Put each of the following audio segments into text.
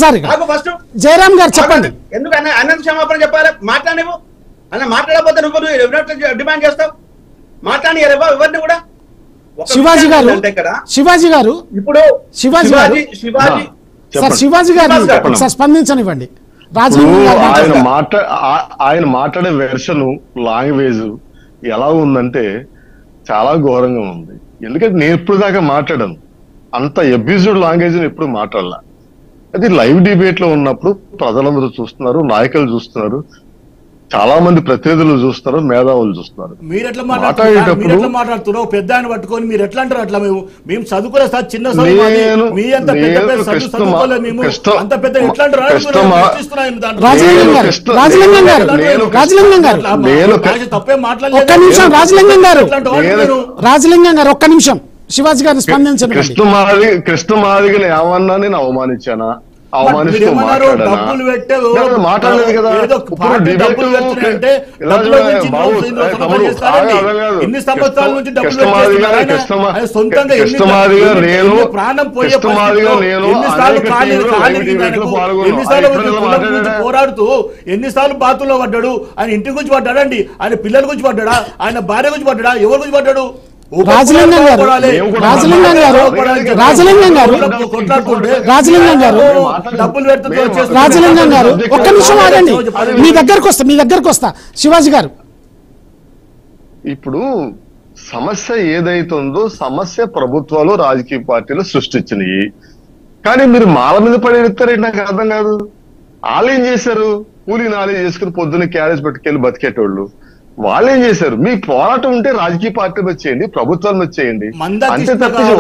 ఒక్కసారిగా ఫస్ట్ జయరామ్ గారు చెప్పండి. ఎందుకు అన్నంత క్షమాపణ చెప్పాలి? మాట్లాడినవు అన్న, మాట్లాడకపోతే నువ్వు డిమాండ్ చేస్తావు? మాట్లాడి ఎవరిని కూడా. శివాజీ గారు ఇప్పుడు శివాజీ గారు సార్ శివాజీ గారు సార్ స్పందించనివ్వండి. ఆయన మాట్లాడే వెర్షన్ లాంగ్వేజ్ ఎలా ఉందంటే చాలా ఘోరంగా ఉంది. ఎందుకంటే నేను ఇప్పుడు దాకా మాట్లాడాను, అంత అబ్యూజ్డ్ లాంగ్వేజ్ ఎప్పుడు మాట్లాడాల. అది లైవ్ డిబేట్ లో ఉన్నప్పుడు ప్రజలందరూ చూస్తున్నారు, నాయకులు చూస్తున్నారు, చాలా మంది ప్రతినిధులు చూస్తున్నారు, మేధావులు చూస్తున్నారు. మీరు ఎట్లా మాట్లాడుతున్నావు? పెద్ద ఆయన పట్టుకొని మీరు ఎట్లా అంటారు? అట్లా మేము చదువుకోలే సార్, చిన్న మీ అంత చదువుకోలేదు మేము, అంత పెద్ద ఎట్లా అంటారు? తప్పే మాట్లాడలేదు. రాజలింగం గారు ఒక్క నిమిషం శివాజీ గారిని స్పందించండి. కృష్ణమాదిగని ఏమన్నా నేను అవమానించానా? డబ్బులు పెట్టే ఎన్ని సంవత్సరాల నుంచి ప్రాణం పోరాడుతూ ఎన్నిసార్లు బాతుల్లో పడ్డాడు? ఆయన ఇంటి గురించి పడ్డాడండి, ఆయన పిల్లల గురించి పడ్డాడా, ఆయన భార్య గురించి పడ్డాడా, ఎవరి గురించి పడ్డాడు? రాజలింగం గారు ఒక్క నిమిషం ఆగండి, మీ దగ్గరకు వస్తా శివాజీ గారు. ఇప్పుడు సమస్య ఏదైతుందో సమస్య ప్రభుత్వాలు రాజకీయ పార్టీలు సృష్టించినాయి, కానీ మీరు మాల మీద పడేస్తారేంటి నాకు అర్థం కాదు. వాళ్ళు ఏం చేశారు? కూలీ నాలే చేసుకుని పొద్దున్న క్యారేజ్ పట్టుకెళ్ళి బతికేటోళ్ళు. వాళ్ళు ఏం చేశారు? మీ పోరాటం ఉంటే రాజకీయ పార్టీలు వచ్చేయండి, ప్రభుత్వాలు వచ్చేయండి, అంతే తప్పించి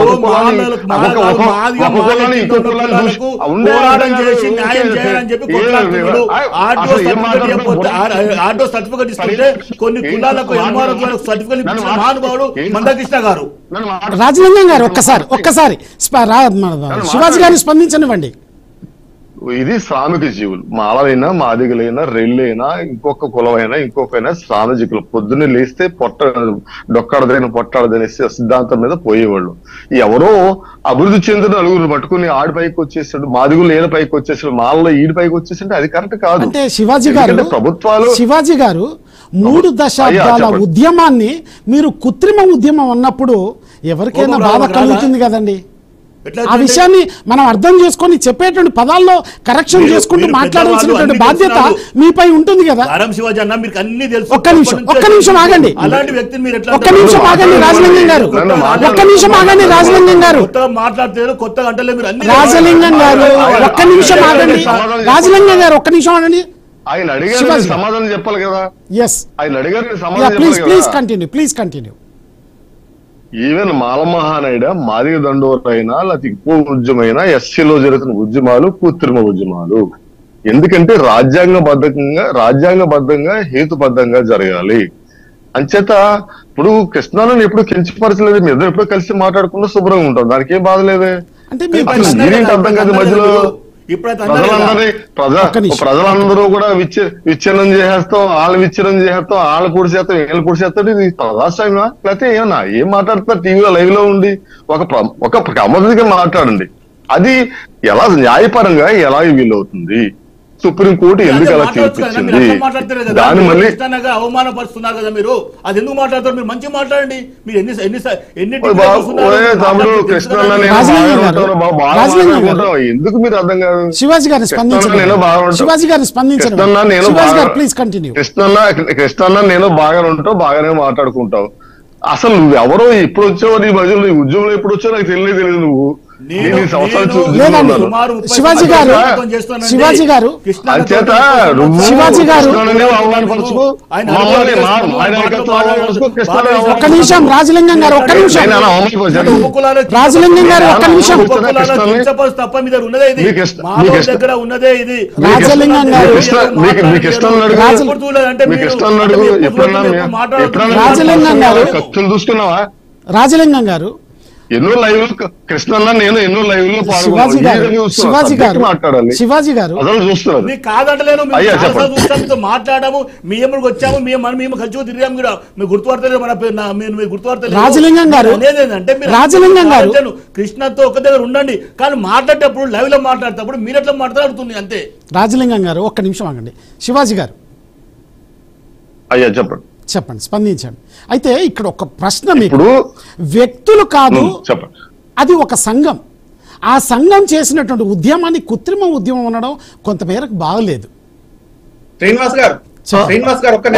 ఆటో సర్టిఫికెట్ ఇస్తుంటే కొన్ని కులాలకు సర్టిఫికెట్ ఇచ్చిన మహానుభావుడు మందకృష్ణ గారు. రాజలింగం గారు ఒక్కసారి శివాజీ గారిని స్పందించనివ్వండి. ఇది శ్రామిక జీవులు, మాలైనా మాదిగలైనా రెల్లైనా ఇంకొక కులమైనా ఇంకొకైనా శ్రామికులు. పొద్దున్నే లేస్తే డొక్కడదైన పొట్టాడదనే సిద్ధాంతం మీద పోయేవాళ్ళు. ఎవరో అభివృద్ధి చెందిన నలుగురు పట్టుకుని ఆడి పైకి వచ్చేసాడు, మాదిగులు ఏడు పైకి వచ్చేసాడు, మాలలో ఈడి పైకి వచ్చేసాడు, అది కరెక్ట్ కాదు. అంటే శివాజీ గారు 3 దశాబ్దాల ఉద్యమాన్ని మీరు కృత్రిమ ఉద్యమం అన్నప్పుడు ఎవరికైనా బాధ కలుగుతుంది కదండి. ఆ విషయాన్ని మనం అర్థం చేసుకొని చెప్పేటువంటి పదాల్లో కరెక్షన్ చేసుకుంటూ మాట్లాడాల్సినటువంటి బాధ్యత మీపై ఉంటుంది కదా. ఒక్క నిమిషం ఆగండి, రాజలింగం గారు ఒక్క నిమిషం ఆగండి. రాజలింగం గారు ఒక్క నిమిషం ఆగండి. ఆయన అడిగారు సమాధానం చెప్పాలి కదా. ఆయన అడిగారు, ప్లీజ్ కంటిన్యూ. ఈవెన్ మాలమహానాయుడ, మాదిగ దండోరైనా లేకపోతే ఇంకో ఉద్యమైనా ఎస్సీలో జరుగుతున్న ఉద్యమాలు కృత్రిమ ఉద్యమాలు. ఎందుకంటే రాజ్యాంగబద్ధంగా హేతుబద్ధంగా జరగాలి. అంచేత ఇప్పుడు కృష్ణాలను ఎప్పుడు కించపరచలేదు, మీ ఇద్దరు ఎప్పుడు కలిసి మాట్లాడుకుంటూ శుభ్రంగా ఉంటాం, దానికి ఏం బాధ లేదే. మీరేంటి అర్థం కాదు మధ్యలో ప్రజలందరూ కూడా విచ్ఛిన్నం చేసేస్తాం, వాళ్ళు విచ్ఛిన్నం చేసేస్తాం, వాళ్ళు పొడి చేస్తాం, వీళ్ళు పొడి చేస్తాం. ఇది ప్రజాస్వామ్యమా లేకపోతే ఏమన్నా? ఏం మాట్లాడుతున్నారు? టీవీలో లైవ్ లో ఉండి ఒక క్రమబద్ధంగా మాట్లాడండి. అది ఎలా న్యాయపరంగా ఎలా వీలవుతుంది? సుప్రీంకోర్టు ఎందుకు అలా తీర్పిచ్చింది? దాన్ని మళ్ళీ అవమానపరుస్తున్నారు కదా మీరు. అది ఎందుకు మాట్లాడతారు? మీరు మంచిగా మాట్లాడండి. మీరు ఎందుకు మీరు అర్థం కాదు? శివాజీ గారిని కృష్ణన్న నేను బాగానే ఉంటావు, బాగానే మాట్లాడుకుంటావు. అసలు నువ్వెవరో ఎప్పుడు వచ్చావో, నీ మధ్యలో నీ ఉద్యోగంలో ఎప్పుడు వచ్చావో నాకు తెలియదు. నువ్వు శివాజీ గారు ఒక్క నిమిషం. రాజలింగం గారు ఒక్క నిమిషం. రాజలింగం గారు ఒక్క నిమిషం. రాజలింగం గారు రాజలింగం గారు ఎన్నో లైవ్ కృష్ణన్న నేను ఎన్నో లైవ్ లో శివాజీ గారు మాట్లాడాలి శివాజీ గారు అసలు చూస్తున్నారు మీకు కాదంటలేను మాట్లాడాము మీ ఎమ్మడికి వచ్చాము మేము కలిసి తిరిగాము కూడా మీరు గుర్తుపడతలేదు మన గుర్తుపడతలేదు రాజలింగం గారు అనేదేంటంటే రాజలింగం గారు కృష్ణతో ఒక దగ్గర ఉండండి కానీ మాట్లాడేటప్పుడు లైవ్ లో మాట్లాడేటప్పుడు మీరు ఎట్లా మాట్లాడుతుంది అంతే. రాజలింగం గారు ఒక్క నిమిషం ఆగండి. శివాజీ గారు అయ్యా చెప్పండి చెప్పండి స్పందించండి. అయితే ఇక్కడ ఒక ప్రశ్న మీకు వ్యక్తులు కాదు అది ఒక సంఘం. ఆ సంఘం చేసినటువంటి ఉద్యమాన్ని కృత్రిమ ఉద్యమం అనడం కొంతమేరకు బాగలేదు. శ్రీనివాస్ గారు ఒక్క